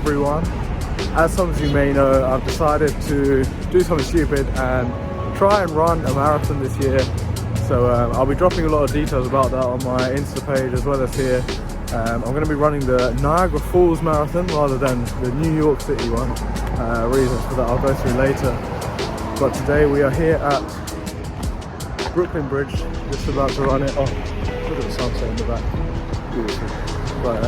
everyone. As some of you may know, I've decided to do something stupid and try and run a marathon this year. So I'll be dropping a lot of details about that on my Insta page as well as here. I'm going to be running the Niagara Falls Marathon rather than the New York City one. Reasons for that I'll go through later. But today we are here at Brooklyn Bridge, just about to run it. Oh, look at the sunset in the back. Beautiful. But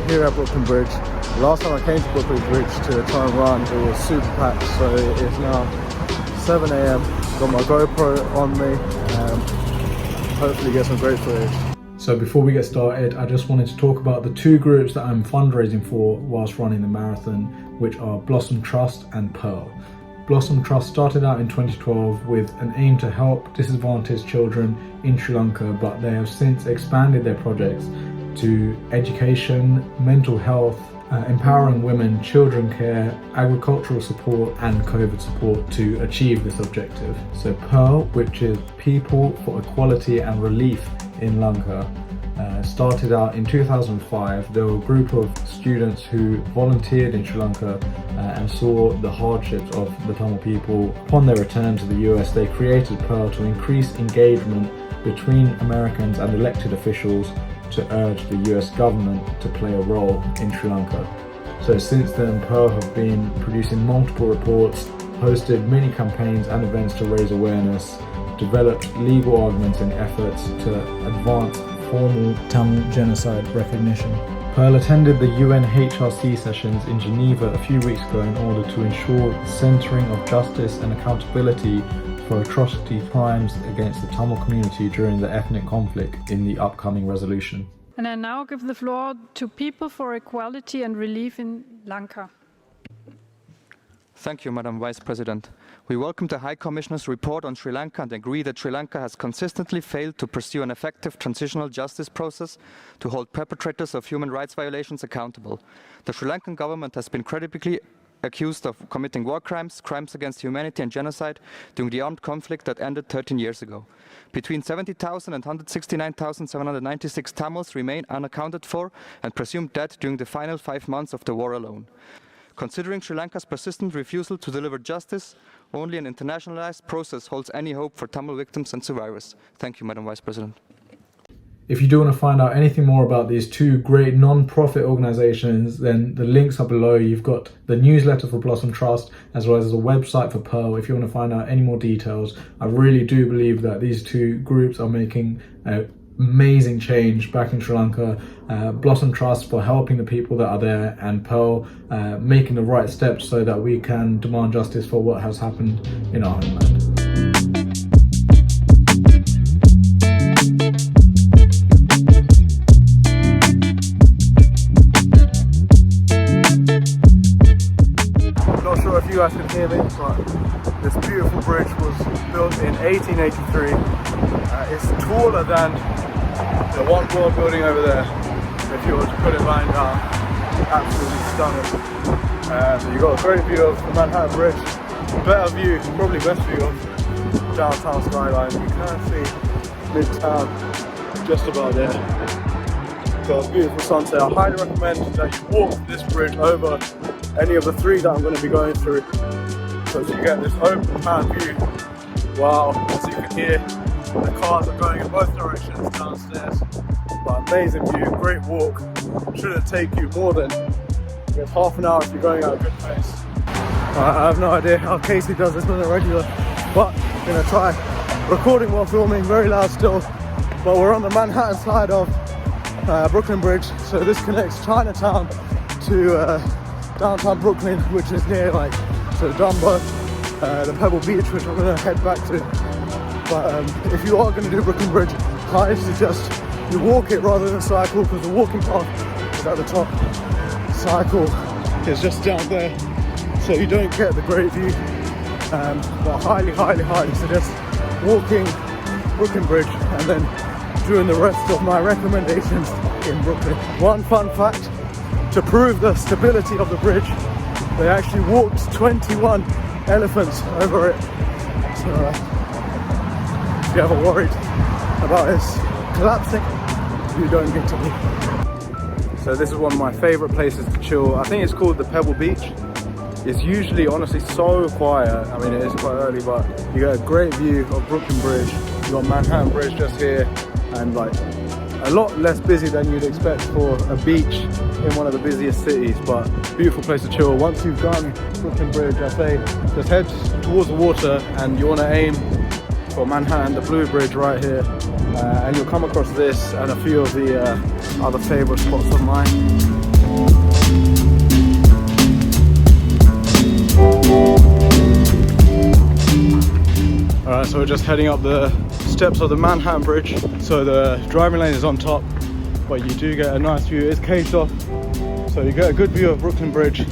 here at Brooklyn Bridge, the last time I came to Brooklyn Bridge to try and run, it was super packed. So it is now 7 AM. Got my GoPro on me. Hopefully get some great footage. So before we get started, I just wanted to talk about the two groups that I'm fundraising for whilst running the marathon, which are Blossom Trust and Pearl. Blossom Trust started out in 2012 with an aim to help disadvantaged children in Sri Lanka, but they have since expanded their projects to education, mental health, empowering women, children care, agricultural support and COVID support to achieve this objective. So Pearl, which is People for Equality and Relief in Lanka, started out in 2005. There were a group of students who volunteered in Sri Lanka and saw the hardships of the Tamil people. Upon their return to the US, they created Pearl to increase engagement between Americans and elected officials to urge the US government to play a role in Sri Lanka. So since then, Pearl have been producing multiple reports, hosted many campaigns and events to raise awareness, developed legal arguments and efforts to advance formal Tamil genocide recognition. Pearl attended the UNHRC sessions in Geneva a few weeks ago in order to ensure the centering of justice and accountability for atrocity crimes against the Tamil community during the ethnic conflict in the upcoming resolution. And I now give the floor to People for Equality and Relief in Lanka. Thank you, Madam Vice President. We welcome the High Commissioner's report on Sri Lanka and agree that Sri Lanka has consistently failed to pursue an effective transitional justice process to hold perpetrators of human rights violations accountable. The Sri Lankan government has been credibly accused of committing war crimes, crimes against humanity and genocide during the armed conflict that ended 13 years ago. Between 70,000 and 169,796 Tamils remain unaccounted for and presumed dead during the final 5 months of the war alone. Considering Sri Lanka's persistent refusal to deliver justice, only an internationalized process holds any hope for Tamil victims and survivors. Thank you, Madam Vice President. If you do want to find out anything more about these two great non-profit organizations, then the links are below. You've got the newsletter for Blossom Trust as well as a website for Pearl if you want to find out any more details. I really do believe that these two groups are making amazing change back in Sri Lanka. Blossom Trust for helping the people that are there, and Pearl making the right steps so that we can demand justice for what has happened in our homeland. If you guys can hear me, but this beautiful bridge was built in 1883. It's taller than the One World building over there. If you were to put it lying down, absolutely stunning. You've got a great view of the Manhattan Bridge, better view, probably best view of downtown skyline. You can see Midtown just about there. Got a beautiful sunset. I highly recommend that you walk this bridge over any of the three that I'm going to be going through, so you get this open plan view. Wow, as you can hear, the cars are going in both directions downstairs. But amazing view, great walk. Shouldn't take you more than half an hour if you're going at a good pace. I have no idea how Casey does this on a regular, but I'm going to try recording while filming, very loud still. But we're on the Manhattan side of Brooklyn Bridge, so this connects Chinatown to downtown Brooklyn, which is near like to Dumbo, the Pebble Beach, which I'm going to head back to. But if you are going to do Brooklyn Bridge, I suggest you walk it rather than cycle, because the walking path is at the top, cycle is just down there, so you don't get the great view. But highly suggest walking Brooklyn Bridge and then doing the rest of my recommendations in Brooklyn. One fun fact, to prove the stability of the bridge, they actually walked 21 elephants over it. So if you're ever worried about it collapsing, you don't get to be. So this is one of my favorite places to chill. I think it's called the Pebble Beach. It's usually honestly so quiet. I mean, it is quite early, but you get a great view of Brooklyn Bridge. You've got Manhattan Bridge just here, and like a lot less busy than you'd expect for a beach in one of the busiest cities, but beautiful place to chill. Once you've done Brooklyn Bridge, I say just head towards the water, and you want to aim for Manhattan, the Blue Bridge right here, and you'll come across this and a few of the other favorite spots of mine. Alright, so we're just heading up the steps of the Manhattan Bridge. So the driving lane is on top, but you do get a nice view. It's caged off, so you get a good view of Brooklyn Bridge.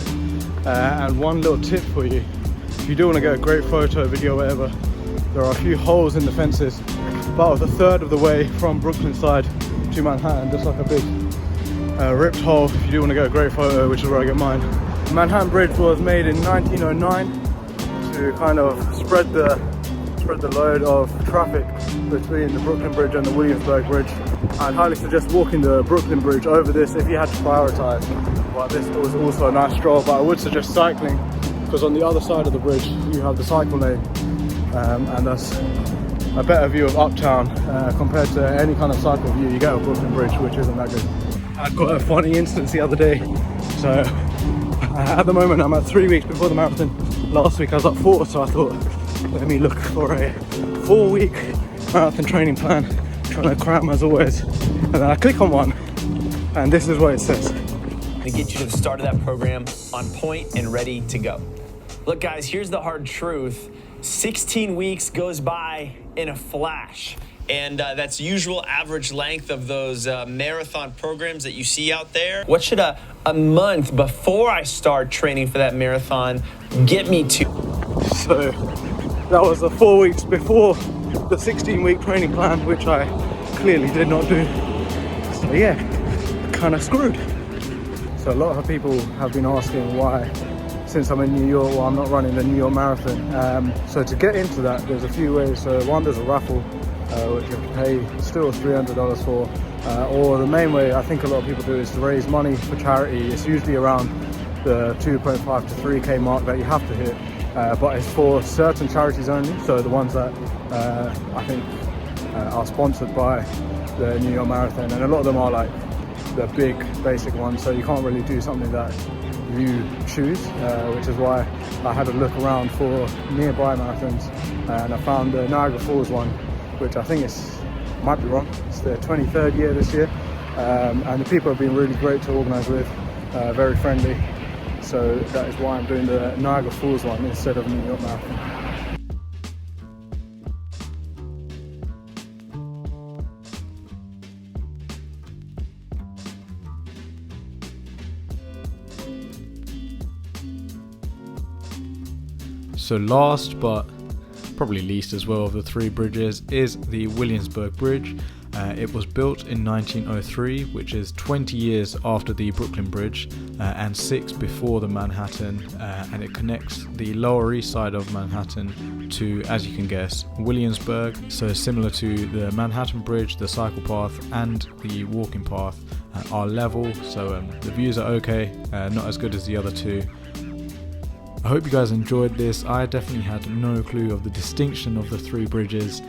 And one little tip for you, if you do want to get a great photo, video, whatever, there are a few holes in the fences, about a third of the way from Brooklyn side to Manhattan, just like a big ripped hole if you do want to get a great photo, which is where I get mine. The Manhattan Bridge was made in 1909 to kind of spread the load of traffic between the Brooklyn Bridge and the Williamsburg Bridge. I'd highly suggest walking the Brooklyn Bridge over this if you had to prioritize, but this was also a nice stroll. But I would suggest cycling, because on the other side of the bridge you have the cycle lane, and that's a better view of Uptown compared to any kind of cycle view you get of Brooklyn Bridge, which isn't that good. I got a funny instance the other day. So at the moment I'm at 3 weeks before the marathon. Last week I was at 4, so I thought, let me look for a 4-week marathon training plan, trying to cram as always. And then I click on one, and this is what it says. To get you to the start of that program on point and ready to go. Look guys, here's the hard truth. 16 weeks goes by in a flash. And that's usual average length of those marathon programs that you see out there. What should a month before I start training for that marathon get me to? So that was the 4 weeks before the 16-week training plan, which I clearly did not do. So yeah, kind of screwed. So a lot of people have been asking why, since I'm in New York, I'm not running the New York Marathon. So to get into that, there's a few ways. So one, there's a raffle, which you have to pay still $300 for. Or the main way I think a lot of people do is to raise money for charity. It's usually around the 2.5 to 3K mark that you have to hit. But it's for certain charities only, so the ones that I think are sponsored by the New York Marathon, and a lot of them are like the big basic ones, so you can't really do something that you choose, which is why I had a look around for nearby marathons, and I found the Niagara Falls one, which I think might be wrong, it's their 23rd year this year, and the people have been really great to organise with, very friendly. So that is why I'm doing the Niagara Falls one instead of the New York Marathon. So last but probably least as well of the 3 bridges is the Williamsburg Bridge. It was built in 1903, which is 20 years after the Brooklyn Bridge and 6 before the Manhattan, and it connects the Lower East Side of Manhattan to, as you can guess, Williamsburg. So similar to the Manhattan Bridge, the cycle path and the walking path are level, so the views are okay, not as good as the other 2. I hope you guys enjoyed this. I definitely had no clue of the distinction of the 3 bridges,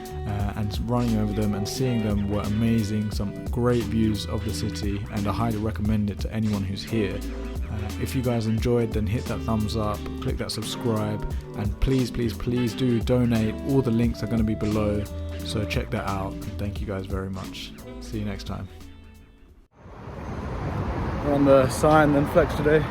and running over them and seeing them were amazing. Some great views of the city, and I highly recommend it to anyone who's here. If you guys enjoyed, then hit that thumbs up, click that subscribe, and please do donate. All the links are going to be below, so check that out, and thank you guys very much. See you next time. We're on the Sign Then Flex today.